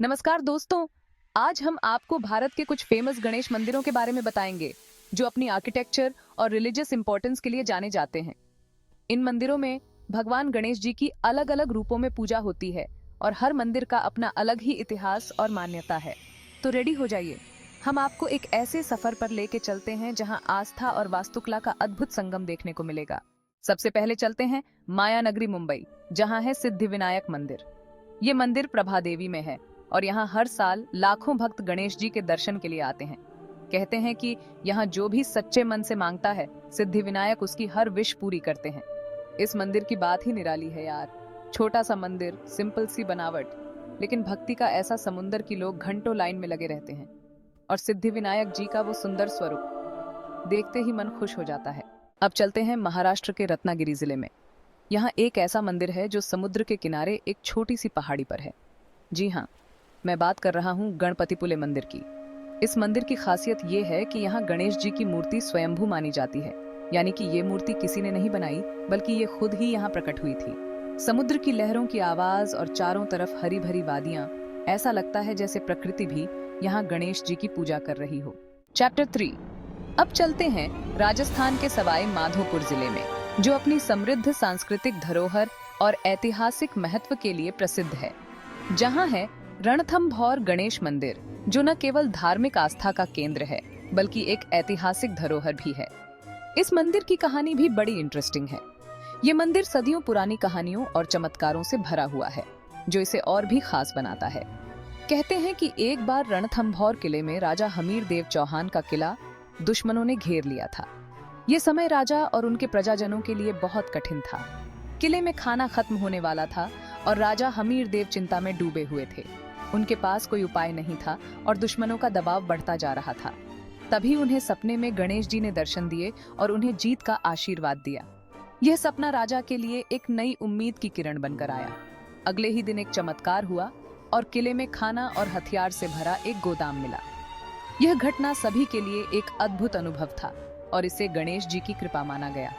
नमस्कार दोस्तों। आज हम आपको भारत के कुछ फेमस गणेश मंदिरों के बारे में बताएंगे जो अपनी आर्किटेक्चर और रिलीजियस इंपॉर्टेंस के लिए जाने जाते हैं। इन मंदिरों में भगवान गणेश जी की अलग अलग रूपों में पूजा होती है और हर मंदिर का अपना अलग ही इतिहास और मान्यता है। तो रेडी हो जाइए, हम आपको एक ऐसे सफर पर लेके चलते हैं जहां आस्था और वास्तुकला का अद्भुत संगम देखने को मिलेगा। सबसे पहले चलते हैं माया नगरी मुंबई, जहां है सिद्धिविनायक मंदिर। ये मंदिर प्रभादेवी में है और यहाँ हर साल लाखों भक्त गणेश जी के दर्शन के लिए आते हैं। कहते हैं कि यहाँ जो भी सच्चे मन से मांगता है, सिद्धिविनायक उसकी हर विश पूरी करते हैं। इस मंदिर की बात ही निराली है यार। छोटा सा मंदिर, सिंपल सी बनावट, लेकिन भक्ति का ऐसा समुंदर कि लोग घंटों लाइन में लगे रहते हैं। और सिद्धिविनायक जी का वो सुंदर स्वरूप देखते ही मन खुश हो जाता है। अब चलते हैं महाराष्ट्र के रत्नागिरी जिले में। यहाँ एक ऐसा मंदिर है जो समुद्र के किनारे एक छोटी सी पहाड़ी पर है। जी हाँ, मैं बात कर रहा हूँ गणपतिपुले मंदिर की। इस मंदिर की खासियत ये है कि यहाँ गणेश जी की मूर्ति स्वयंभू मानी जाती है, यानी कि ये मूर्ति किसी ने नहीं बनाई, बल्कि ये खुद ही यहाँ प्रकट हुई थी। समुद्र की लहरों की आवाज और चारों तरफ हरी भरी वादियां, ऐसा लगता है जैसे प्रकृति भी यहाँ गणेश जी की पूजा कर रही हो। चैप्टर 3। अब चलते हैं राजस्थान के सवाई माधोपुर जिले में, जो अपनी समृद्ध सांस्कृतिक धरोहर और ऐतिहासिक महत्व के लिए प्रसिद्ध है। जहाँ है रणथंभौर गणेश मंदिर, जो न केवल धार्मिक आस्था का केंद्र है, बल्कि एक ऐतिहासिक धरोहर भी है। इस मंदिर की कहानी भी बड़ी इंटरेस्टिंग है। ये मंदिर सदियों पुरानी कहानियों और चमत्कारों से भरा हुआ है, जो इसे और भी खास बनाता है। कहते हैं कि एक बार रणथंभौर किले में राजा हमीर देव चौहान का किला दुश्मनों ने घेर लिया था। ये समय राजा और उनके प्रजाजनों के लिए बहुत कठिन था। किले में खाना खत्म होने वाला था और राजा हमीर देव चिंता में डूबे हुए थे। उनके पास कोई उपाय नहीं था और दुश्मनों का दबाव बढ़ता जा रहा था। तभी उन्हें सपने में गणेश जी ने दर्शन दिए और उन्हें जीत का आशीर्वाद दिया। यह सपना राजा के लिए एक नई उम्मीद की किरण बनकर आया। अगले ही दिन एक चमत्कार हुआ और किले में खाना और हथियार से भरा एक गोदाम मिला। यह घटना सभी के लिए एक अद्भुत अनुभव था और इसे गणेश जी की कृपा माना गया।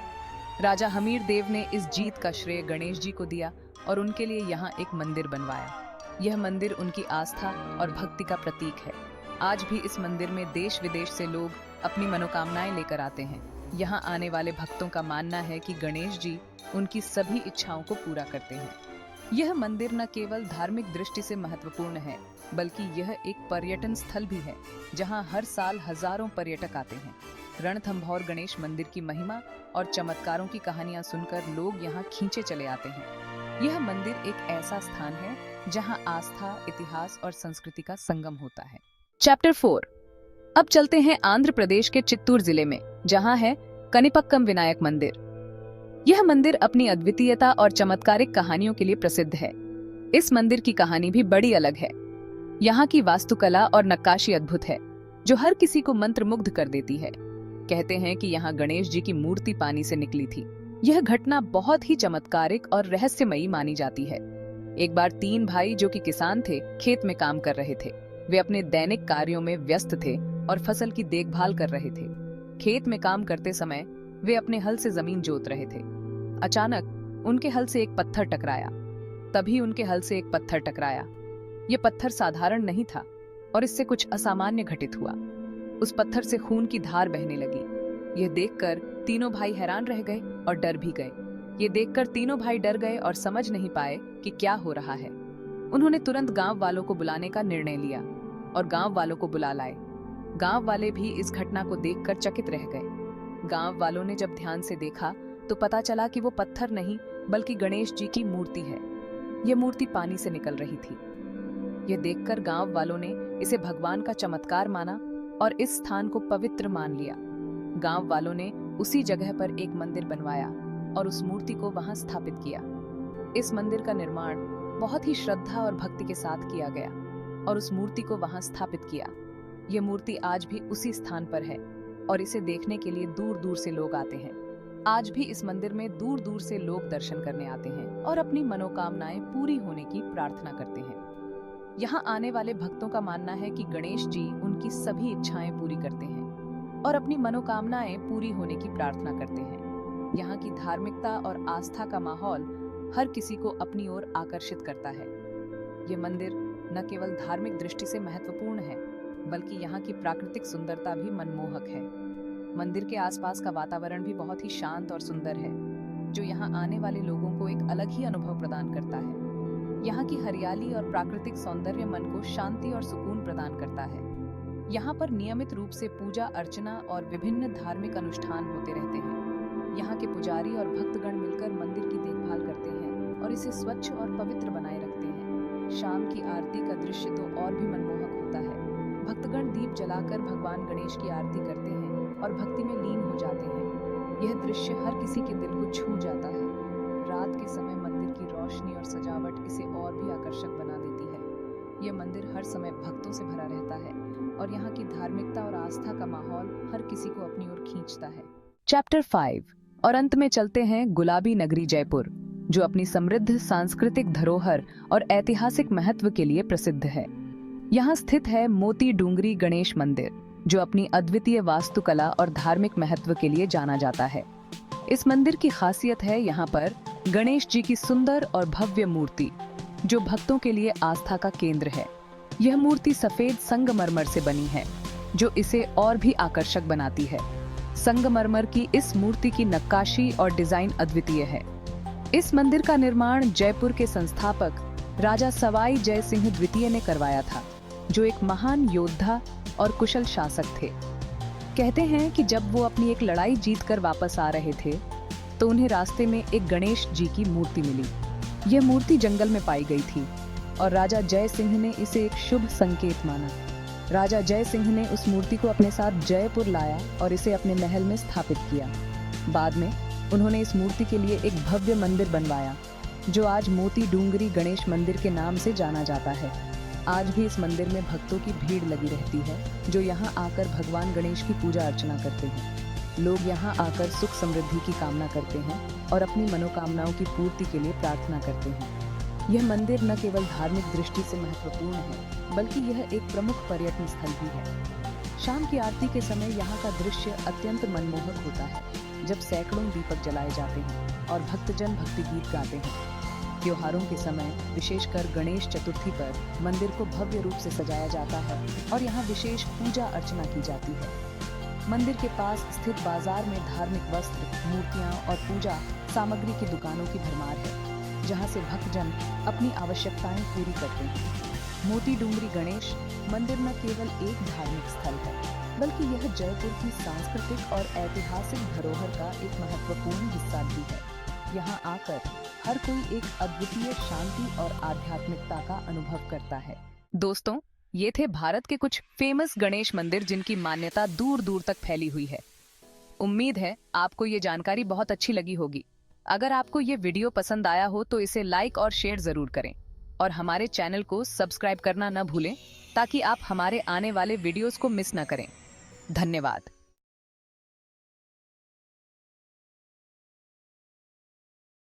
राजा हमीर देव ने इस जीत का श्रेय गणेश जी को दिया और उनके लिए यहाँ एक मंदिर बनवाया। यह मंदिर उनकी आस्था और भक्ति का प्रतीक है। आज भी इस मंदिर में देश विदेश से लोग अपनी मनोकामनाएं लेकर आते हैं। यहाँ आने वाले भक्तों का मानना है कि गणेश जी उनकी सभी इच्छाओं को पूरा करते हैं। यह मंदिर न केवल धार्मिक दृष्टि से महत्वपूर्ण है, बल्कि यह एक पर्यटन स्थल भी है, जहाँ हर साल हजारों पर्यटक आते हैं। रणथंभौर गणेश मंदिर की महिमा और चमत्कारों की कहानियां सुनकर लोग यहाँ खींचे चले आते हैं। यह मंदिर एक ऐसा स्थान है जहां आस्था, इतिहास और संस्कृति का संगम होता है। चैप्टर 4। अब चलते हैं आंध्र प्रदेश के चित्तूर जिले में, जहां है कनिपक्कम विनायक मंदिर। यह मंदिर अपनी अद्वितीयता और चमत्कारिक कहानियों के लिए प्रसिद्ध है। इस मंदिर की कहानी भी बड़ी अलग है। यहाँ की वास्तुकला और नक्काशी अद्भुत है, जो हर किसी को मंत्रमुग्ध कर देती है। कहते हैं कि यहाँ गणेश जी की मूर्ति पानी से निकली थी। यह घटना बहुत ही चमत्कारिक और रहस्यमयी मानी जाती है। एक बार 3 भाई जो कि किसान थे, खेत में काम कर रहे थे। वे अपने दैनिक कार्यों में व्यस्त थे और फसल की देखभाल कर रहे थे। खेत में काम करते समय वे अपने हल से जमीन जोत रहे थे। अचानक उनके हल से एक पत्थर टकराया। तभी उनके हल से एक पत्थर टकराया। ये पत्थर साधारण नहीं था और इससे कुछ असामान्य घटित हुआ। उस पत्थर से खून की धार बहने लगी। यह देखकर तीनों भाई हैरान रह गए और डर भी गए। ये देखकर तीनों भाई डर गए और समझ नहीं पाए कि क्या हो रहा है। उन्होंने तुरंत गांव वालों को बुलाने का निर्णय लिया और गांव वालों को बुला लाए। गांव वाले भी इस घटना को देखकर चकित रह गए। गांव वालों ने जब ध्यान से देखा तो पता चला कि वो पत्थर नहीं, बल्कि गणेश जी की मूर्ति है। यह मूर्ति पानी से निकल रही थी। यह देखकर गांव वालों ने इसे भगवान का चमत्कार माना और इस स्थान को पवित्र मान लिया। गांव वालों ने उसी जगह पर एक मंदिर बनवाया और उस मूर्ति को वहां स्थापित किया। इस मंदिर का निर्माण बहुत ही श्रद्धा और भक्ति के साथ किया गया और उस मूर्ति को वहां स्थापित किया। यह मूर्ति आज भी उसी स्थान पर है और इसे देखने के लिए दूर दूर से लोग आते हैं। आज भी इस मंदिर में दूर दूर से लोग दर्शन करने आते हैं और अपनी मनोकामनाएं पूरी होने की प्रार्थना करते हैं। यहाँ आने वाले भक्तों का मानना है कि गणेश जी उनकी सभी इच्छाएं पूरी करते हैं और अपनी मनोकामनाएं पूरी होने की प्रार्थना करते हैं। यहाँ की धार्मिकता और आस्था का माहौल हर किसी को अपनी ओर आकर्षित करता है। ये मंदिर न केवल धार्मिक दृष्टि से महत्वपूर्ण है, बल्कि यहाँ की प्राकृतिक सुंदरता भी मनमोहक है। मंदिर के आसपास का वातावरण भी बहुत ही शांत और सुंदर है, जो यहाँ आने वाले लोगों को एक अलग ही अनुभव प्रदान करता है। यहाँ की हरियाली और प्राकृतिक सौंदर्य मन को शांति और सुकून प्रदान करता है। यहाँ पर नियमित रूप से पूजा अर्चना और विभिन्न धार्मिक अनुष्ठान होते रहते हैं। यहाँ के पुजारी और भक्तगण मिलकर मंदिर की देखभाल करते हैं और इसे स्वच्छ और पवित्र बनाए रखते हैं। शाम की आरती का दृश्य तो और भी मनमोहक होता है। भक्तगण दीप जलाकर भगवान गणेश की आरती करते हैं और भक्ति में लीन हो जाते हैं। यह दृश्य हर किसी के दिल को छू जाता है। रात के समय मंदिर की रोशनी और सजावट इसे और भी आकर्षक बना देती है। यह मंदिर हर समय भक्तों से भरा रहता है और यहाँ की धार्मिकता और आस्था का माहौल हर किसी को अपनी ओर खींचता है। चैप्टर 5 और अंत में चलते हैं गुलाबी नगरी जयपुर, जो अपनी समृद्ध सांस्कृतिक धरोहर और ऐतिहासिक महत्व के लिए प्रसिद्ध है। यहाँ स्थित है मोती डूंगरी गणेश मंदिर, जो अपनी अद्वितीय वास्तुकला और धार्मिक महत्व के लिए जाना जाता है। इस मंदिर की खासियत है यहाँ पर गणेश जी की सुंदर और भव्य मूर्ति, जो भक्तों के लिए आस्था का केंद्र है। यह मूर्ति सफेद संगमरमर से बनी है, जो इसे और भी आकर्षक बनाती है। संगमरमर की इस मूर्ति की नक्काशी और डिजाइन अद्वितीय है। इस मंदिर का निर्माण जयपुर के संस्थापक राजा सवाई जय सिंह द्वितीय ने करवाया था, जो एक महान योद्धा और कुशल शासक थे। कहते हैं कि जब वो अपनी एक लड़ाई जीतकर वापस आ रहे थे, तो उन्हें रास्ते में एक गणेश जी की मूर्ति मिली। यह मूर्ति जंगल में पाई गई थी और राजा जय सिंह ने इसे एक शुभ संकेत माना। राजा जय सिंह ने उस मूर्ति को अपने साथ जयपुर लाया और इसे अपने महल में स्थापित किया। बाद में उन्होंने इस मूर्ति के लिए एक भव्य मंदिर बनवाया, जो आज मोती डूंगरी गणेश मंदिर के नाम से जाना जाता है। आज भी इस मंदिर में भक्तों की भीड़ लगी रहती है, जो यहाँ आकर भगवान गणेश की पूजा अर्चना करते हैं। लोग यहाँ आकर सुख समृद्धि की कामना करते हैं और अपनी मनोकामनाओं की पूर्ति के लिए प्रार्थना करते हैं। यह मंदिर न केवल धार्मिक दृष्टि से महत्वपूर्ण है, बल्कि यह एक प्रमुख पर्यटन स्थल भी है। शाम की आरती के समय यहाँ का दृश्य अत्यंत मनमोहक होता है, जब सैकड़ों दीपक जलाए जाते हैं और भक्तजन भक्ति गीत गाते हैं। त्योहारों के समय, विशेषकर गणेश चतुर्थी पर, मंदिर को भव्य रूप से सजाया जाता है और यहाँ विशेष पूजा अर्चना की जाती है। मंदिर के पास स्थित बाजार में धार्मिक वस्त्र, मूर्तियाँ और पूजा सामग्री की दुकानों की भरमार है, जहाँ से भक्तजन अपनी आवश्यकताएं पूरी करते हैं। मोती डूंगरी गणेश मंदिर न केवल एक धार्मिक स्थल है, बल्कि यह जयपुर की सांस्कृतिक और ऐतिहासिक धरोहर का एक महत्वपूर्ण हिस्सा भी है। यहाँ आकर हर कोई एक अद्वितीय शांति और आध्यात्मिकता का अनुभव करता है। दोस्तों, ये थे भारत के कुछ फेमस गणेश मंदिर, जिनकी मान्यता दूर दूर तक फैली हुई है। उम्मीद है आपको ये जानकारी बहुत अच्छी लगी होगी। अगर आपको ये वीडियो पसंद आया हो तो इसे लाइक और शेयर जरूर करें और हमारे चैनल को सब्सक्राइब करना न भूलें, ताकि आप हमारे आने वाले वीडियोस को मिस न करें। धन्यवाद।